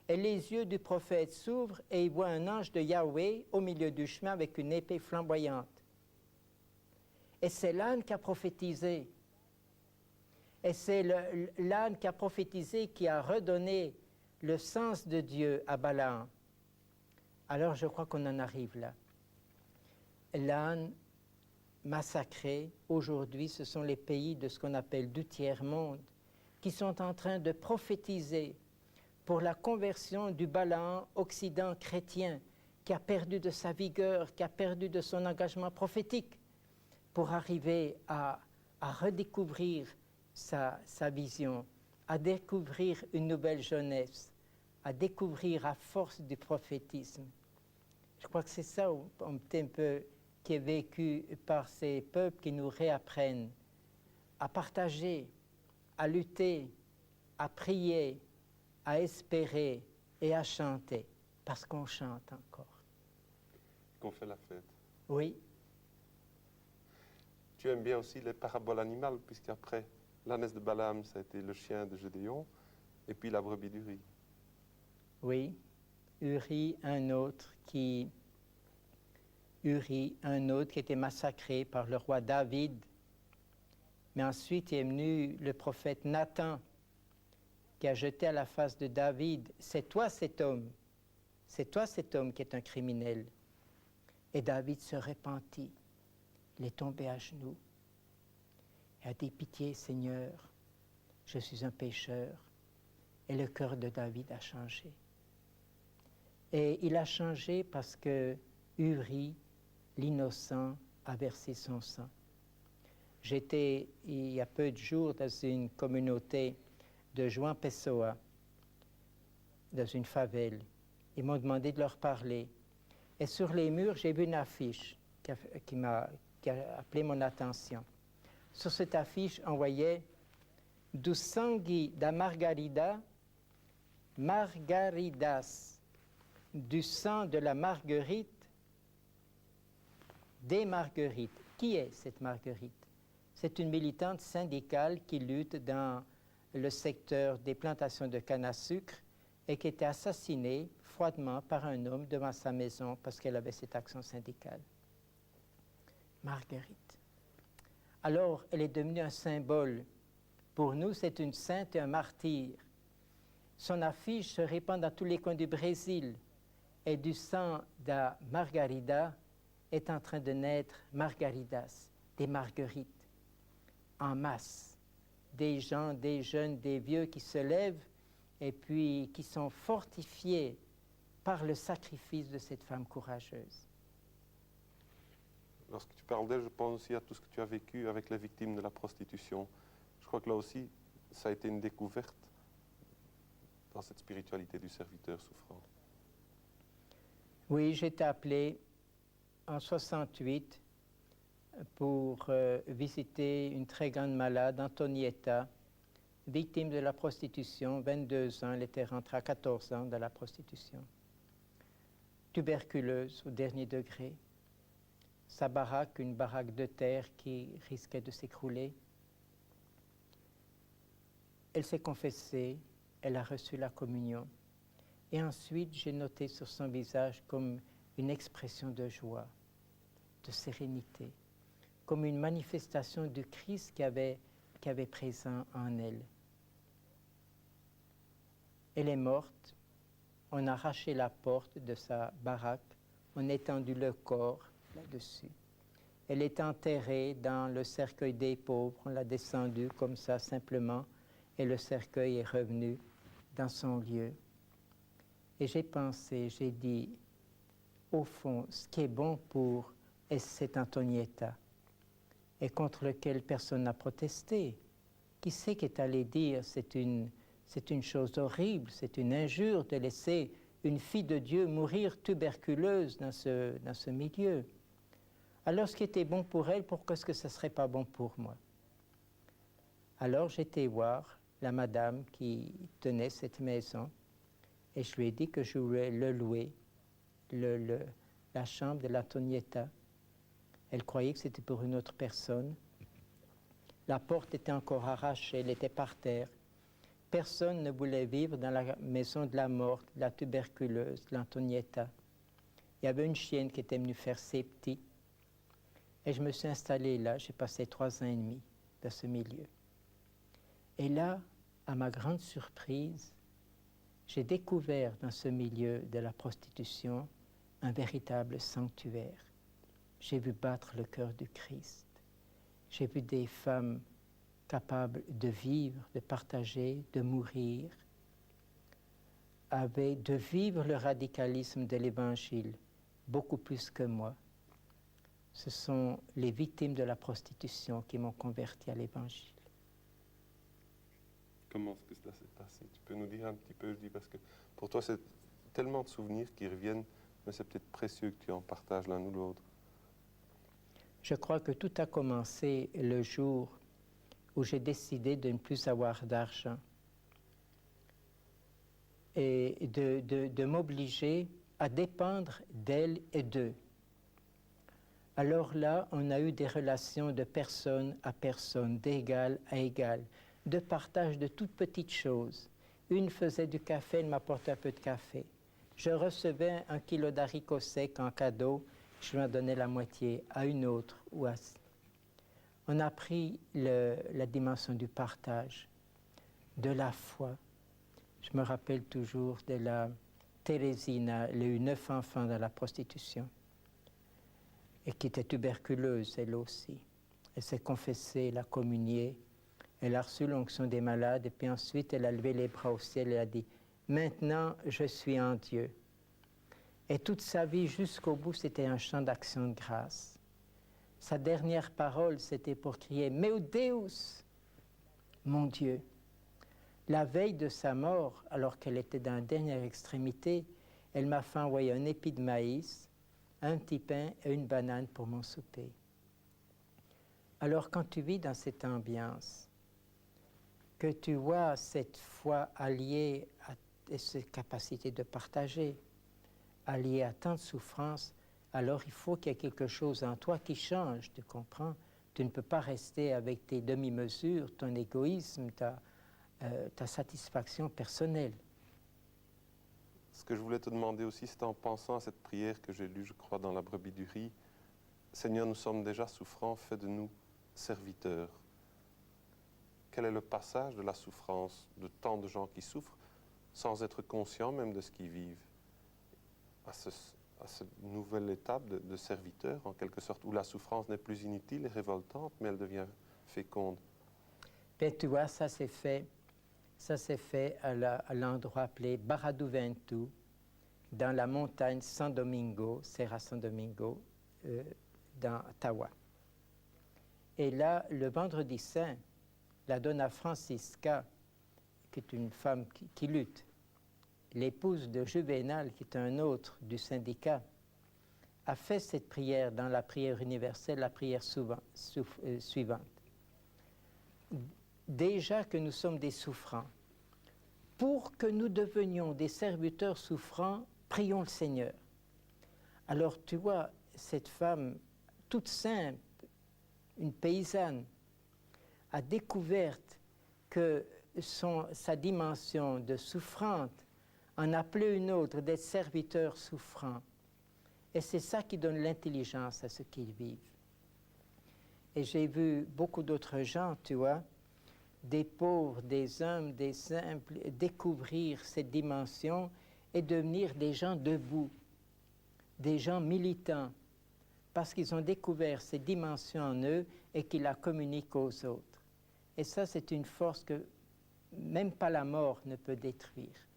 Et les yeux du prophète s'ouvrent et il voit un ange de Yahweh au milieu du chemin avec une épée flamboyante. Et c'est l'âne qui a prophétisé. Et c'est l'âne qui a prophétisé qui a redonné le sens de Dieu à Balaam. Alors je crois qu'on en arrive là. L'âne massacré, aujourd'hui, ce sont les pays de ce qu'on appelle du tiers-monde qui sont en train de prophétiser pour la conversion du Balaam occident chrétien qui a perdu de sa vigueur, qui a perdu de son engagement prophétique pour arriver à redécouvrir sa vision, à découvrir une nouvelle jeunesse, à découvrir à force du prophétisme. Je crois que c'est ça un petit peu qui est vécu par ces peuples qui nous réapprennent à partager, à lutter, à prier, à espérer et à chanter, parce qu'on chante encore. Qu'on fait la fête. Oui. Tu aimes bien aussi les paraboles animales, puisqu'après, l'ânesse de Balaam, ça a été le chien de Gédéon, et puis la brebis d'Uri. Oui, Uri, un autre qui était massacré par le roi David. Mais ensuite est venu le prophète Nathan qui a jeté à la face de David, « C'est toi cet homme qui est un criminel. » Et David se repentit, il est tombé à genoux et a dit, « Pitié Seigneur, je suis un pécheur. » Et le cœur de David a changé. Et il a changé parce que Uri, l'innocent, a versé son sang. J'étais, il y a peu de jours, dans une communauté de João Pessoa, dans une favelle. Ils m'ont demandé de leur parler. Et sur les murs, j'ai vu une affiche qui a appelé mon attention. Sur cette affiche, on voyait « Du sangue da Margarida, Margaridas » du sang de la Marguerite, des Marguerites. Qui est cette Marguerite? C'est une militante syndicale qui lutte dans le secteur des plantations de canne à sucre et qui était assassinée froidement par un homme devant sa maison parce qu'elle avait cette action syndicale. Marguerite. Alors, elle est devenue un symbole. Pour nous, c'est une sainte et un martyr. Son affiche se répand dans tous les coins du Brésil. Et du sang de Margarida est en train de naître Margaridas, des marguerites, en masse. Des gens, des jeunes, des vieux qui se lèvent et puis qui sont fortifiés par le sacrifice de cette femme courageuse. Lorsque tu parles d'elle, je pense aussi à tout ce que tu as vécu avec les victimes de la prostitution. Je crois que là aussi, ça a été une découverte dans cette spiritualité du serviteur souffrant. Oui, j'ai été appelé en 68 pour visiter une très grande malade, Antonietta, victime de la prostitution, 22 ans, elle était rentrée à 14 ans de la prostitution. Tuberculeuse au dernier degré. Sa baraque, une baraque de terre qui risquait de s'écrouler. Elle s'est confessée, elle a reçu la communion. Et ensuite, j'ai noté sur son visage comme une expression de joie, de sérénité, comme une manifestation du Christ qui avait présent en elle. Elle est morte, on a arraché la porte de sa baraque, on a étendu le corps là-dessus. Elle est enterrée dans le cercueil des pauvres, on l'a descendu comme ça simplement, et le cercueil est revenu dans son lieu. Et j'ai pensé, j'ai dit, au fond, ce qui est bon pour cette Antonietta, et contre lequel personne n'a protesté. Qui c'est qui est allé dire c'est une chose horrible, c'est une injure de laisser une fille de Dieu mourir tuberculeuse dans ce milieu. Alors ce qui était bon pour elle, pourquoi est-ce que ce ne serait pas bon pour moi? Alors j'étais voir la madame qui tenait cette maison et je lui ai dit que je voulais le louer, la chambre de l'Antonietta. Elle croyait que c'était pour une autre personne. La porte était encore arrachée, elle était par terre. Personne ne voulait vivre dans la maison de la morte, de la tuberculeuse, de l'Antonietta. Il y avait une chienne qui était venue faire ses petits. Et je me suis installé là, j'ai passé 3 ans et demi dans ce milieu. Et là, à ma grande surprise, j'ai découvert dans ce milieu de la prostitution un véritable sanctuaire. J'ai vu battre le cœur du Christ. J'ai vu des femmes capables de vivre, de partager, de mourir, de vivre le radicalisme de l'Évangile, beaucoup plus que moi. Ce sont les victimes de la prostitution qui m'ont converti à l'Évangile. Comment est-ce que cela s'est passé? Tu peux nous dire un petit peu, je dis, parce que pour toi, c'est tellement de souvenirs qui reviennent, mais c'est peut-être précieux que tu en partages l'un ou l'autre. Je crois que tout a commencé le jour où j'ai décidé de ne plus avoir d'argent et de m'obliger à dépendre d'elle et d'eux. Alors là, on a eu des relations de personne à personne, d'égal à égal, de partage de toutes petites choses. Une faisait du café, elle m'apportait un peu de café. Je recevais 1 kilo d'haricots secs en cadeau, je lui en donnais la moitié à une autre. On a pris la dimension du partage, de la foi. Je me rappelle toujours de la Thérésina, elle a eu 9 enfants dans la prostitution, et qui était tuberculeuse, elle aussi. Elle s'est confessée, elle a communié, elle a reçu l'onction des malades, et puis ensuite elle a levé les bras au ciel et a dit « Maintenant, je suis en Dieu ». Et toute sa vie, jusqu'au bout, c'était un chant d'action de grâce. Sa dernière parole, c'était pour crier « Meu Deus !» mon Dieu. La veille de sa mort, alors qu'elle était dans la dernière extrémité, elle m'a fait envoyer un épi de maïs, un petit pain et une banane pour mon souper. Alors quand tu vis dans cette ambiance, que tu vois cette foi alliée à cette capacité de partager, alliée à tant de souffrances, alors il faut qu'il y ait quelque chose en toi qui change, tu comprends? Tu ne peux pas rester avec tes demi-mesures, ton égoïsme, ta satisfaction personnelle. Ce que je voulais te demander aussi, c'est en pensant à cette prière que j'ai lue, je crois, dans la brebis du riz. Seigneur, nous sommes déjà souffrants, fais de nous serviteurs. Quel est le passage de la souffrance de tant de gens qui souffrent, sans être conscients même de ce qu'ils vivent, à cette nouvelle étape de serviteur, en quelque sorte, où la souffrance n'est plus inutile et révoltante, mais elle devient féconde. Ben, tu vois, ça s'est fait à l'endroit appelé Barra do Vento, dans la montagne San Domingo, Serra San Domingo, dans Tawa. Et là, le vendredi saint, la Donna Francisca, qui est une femme qui lutte, l'épouse de Juvénal, qui est un autre du syndicat, a fait cette prière dans la prière universelle, la prière suivante. Déjà que nous sommes des souffrants, pour que nous devenions des serviteurs souffrants, prions le Seigneur. Alors tu vois, cette femme toute simple, une paysanne, a découvert que sa dimension de souffrante en appelait une autre, d'être serviteur souffrant. Et c'est ça qui donne l'intelligence à ce qu'ils vivent. Et j'ai vu beaucoup d'autres gens, tu vois, des pauvres, des hommes, des simples, découvrir cette dimension et devenir des gens debout, des gens militants, parce qu'ils ont découvert cette dimension en eux et qu'ils la communiquent aux autres. Et ça, c'est une force que même pas la mort ne peut détruire.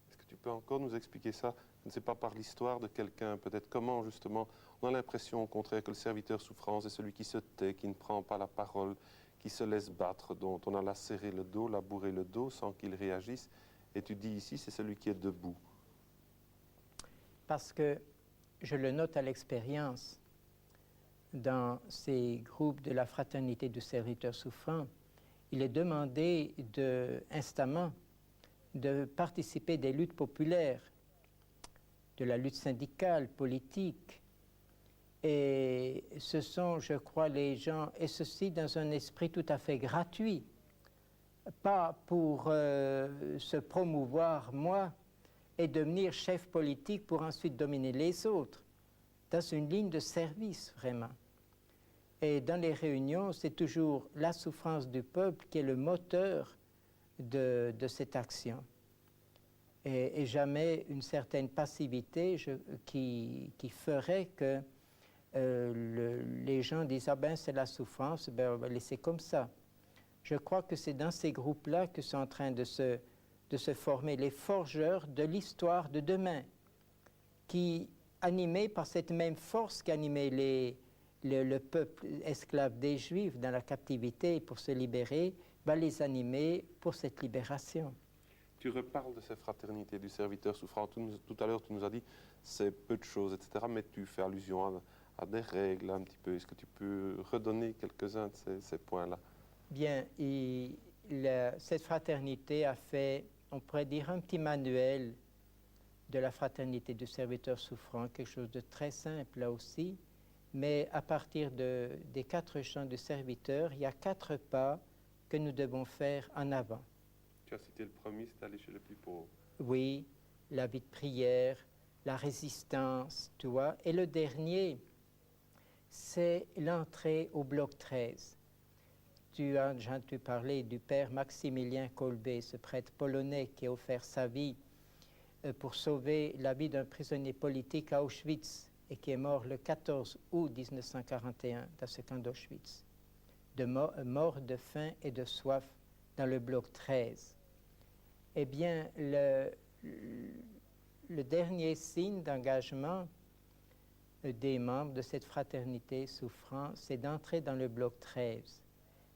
Est-ce que tu peux encore nous expliquer ça? Je ne sais pas, par l'histoire de quelqu'un, peut-être comment justement, on a l'impression au contraire que le serviteur souffrance est celui qui se tait, qui ne prend pas la parole, qui se laisse battre, dont on a lacéré le dos, labouré le dos sans qu'il réagisse. Et tu dis ici, c'est celui qui est debout. Parce que je le note à l'expérience dans ces groupes de la fraternité du serviteur souffrant, il est demandé instamment de participer des luttes populaires, de la lutte syndicale, politique. Et ce sont, je crois, les gens, et ceci dans un esprit tout à fait gratuit, pas pour se promouvoir, moi, et devenir chef politique pour ensuite dominer les autres, dans une ligne de service, vraiment. Et dans les réunions, c'est toujours la souffrance du peuple qui est le moteur de cette action. Et jamais une certaine passivité qui ferait que les gens disent « Ah ben, c'est la souffrance, ben, on va laisser comme ça ». Je crois que c'est dans ces groupes-là que sont en train de se former les forgeurs de l'histoire de demain, qui, animés par cette même force qui animait le peuple esclave des Juifs dans la captivité pour se libérer, va les animer pour cette libération. Tu reparles de ces fraternités du serviteur souffrant. Tout à l'heure, tu nous as dit c'est peu de choses, etc. Mais tu fais allusion à des règles un petit peu. Est-ce que tu peux redonner quelques-uns de ces points-là? Bien, cette fraternité a fait, on pourrait dire, un petit manuel de la fraternité du serviteur souffrant, quelque chose de très simple là aussi, mais à partir des 4 chants du serviteur, il y a 4 pas que nous devons faire en avant. Tu as cité le premier, c'est aller chez le plus pauvre. Oui, la vie de prière, la résistance, tu vois. Et le dernier, c'est l'entrée au bloc 13. Tu as déjà entendu parler du père Maximilien Kolbe, ce prêtre polonais qui a offert sa vie pour sauver la vie d'un prisonnier politique à Auschwitz et qui est mort le 14 août 1941 dans ce camp d'Auschwitz, mort de faim et de soif dans le bloc 13. Eh bien, le dernier signe d'engagement des membres de cette fraternité souffrant, c'est d'entrer dans le bloc 13,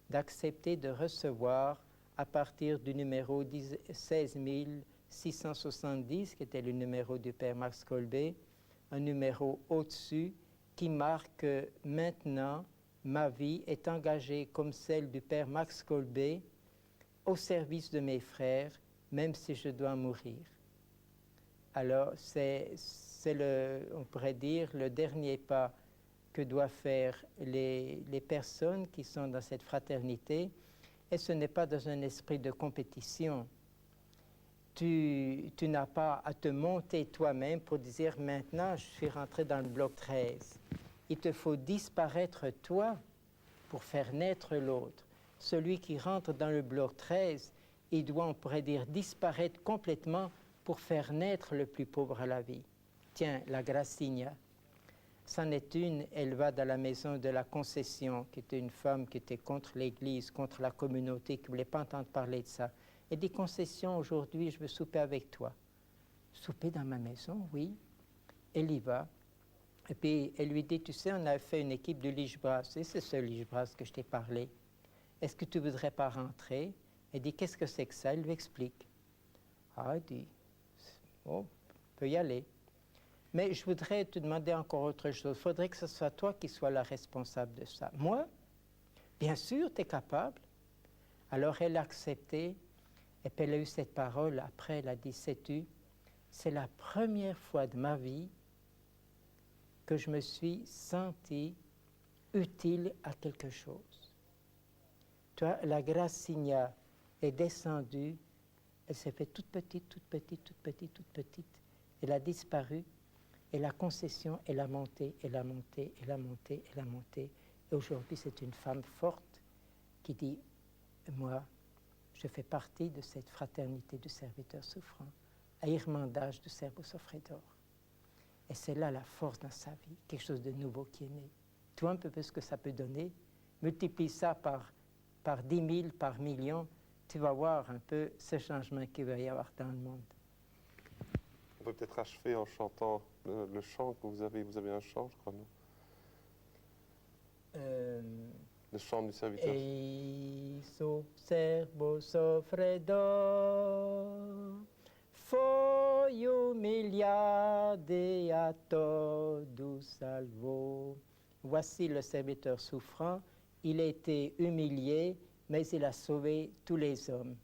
d'accepter de recevoir à partir du numéro 16 670, qui était le numéro du père Max Kolbe, un numéro au-dessus qui marque que maintenant ma vie est engagée comme celle du père Max Kolbe au service de mes frères, même si je dois mourir. Alors c'est on pourrait dire, le dernier pas que doivent faire les personnes qui sont dans cette fraternité, et ce n'est pas dans un esprit de compétition. Tu n'as pas à te monter toi-même pour dire maintenant je suis rentré dans le bloc 13. Il te faut disparaître toi pour faire naître l'autre. Celui qui rentre dans le bloc 13, il doit, on pourrait dire, disparaître complètement pour faire naître le plus pauvre à la vie. Tiens, la Gracinha, c'en est une, elle va dans la maison de la Concession, qui était une femme qui était contre l'Église, contre la communauté, qui ne voulait pas entendre parler de ça. Elle dit, Concession, aujourd'hui, je veux souper avec toi. Souper dans ma maison, oui. Elle y va. Et puis, elle lui dit, tu sais, on a fait une équipe de Ligebras, c'est ce Ligebras que je t'ai parlé. Est-ce que tu ne voudrais pas rentrer? Elle dit, qu'est-ce que c'est que ça? Elle lui explique. Ah, elle dit, bon, on peut y aller. Mais je voudrais te demander encore autre chose. Il faudrait que ce soit toi qui sois la responsable de ça. Moi? Bien sûr, tu es capable. Alors, elle a accepté. Et puis, elle a eu cette parole. Après, elle a dit, sais-tu, c'est la première fois de ma vie que je me suis sentie utile à quelque chose. Toi, la Gracinha est descendue. Elle s'est fait toute petite, toute petite, toute petite, toute petite. Elle a disparu. Et la Concession, elle a monté, elle a monté, elle a monté, elle a monté. Et aujourd'hui, c'est une femme forte qui dit, moi, je fais partie de cette fraternité de serviteurs souffrants, à Irmandage de Serbo Sofredor. Et c'est là la force dans sa vie, quelque chose de nouveau qui est né. Tu vois un peu ce que ça peut donner. Multiplie ça par 10 000, par millions, tu vas voir un peu ce changement qu'il va y avoir dans le monde. On peut peut-être achever en chantant le chant que vous avez. Vous avez un chant, je crois, non? Le chant du serviteur. Eiso serbo sofredor, foi humilhado et à todos salvou. Voici le serviteur souffrant, il a été humilié, mais il a sauvé tous les hommes.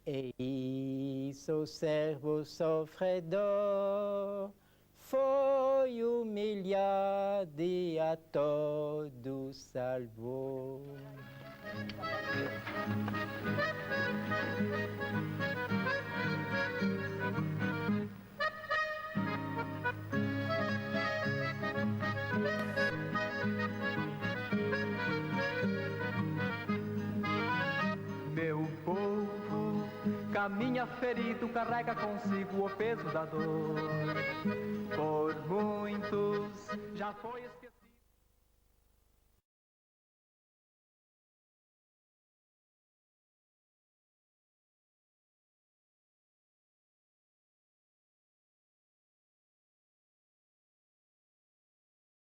E isso servo sofredor foi humilhado e a todos salvou. Meu povo caminha ferido, carrega consigo o peso da dor. Por muitos já foi esquecido.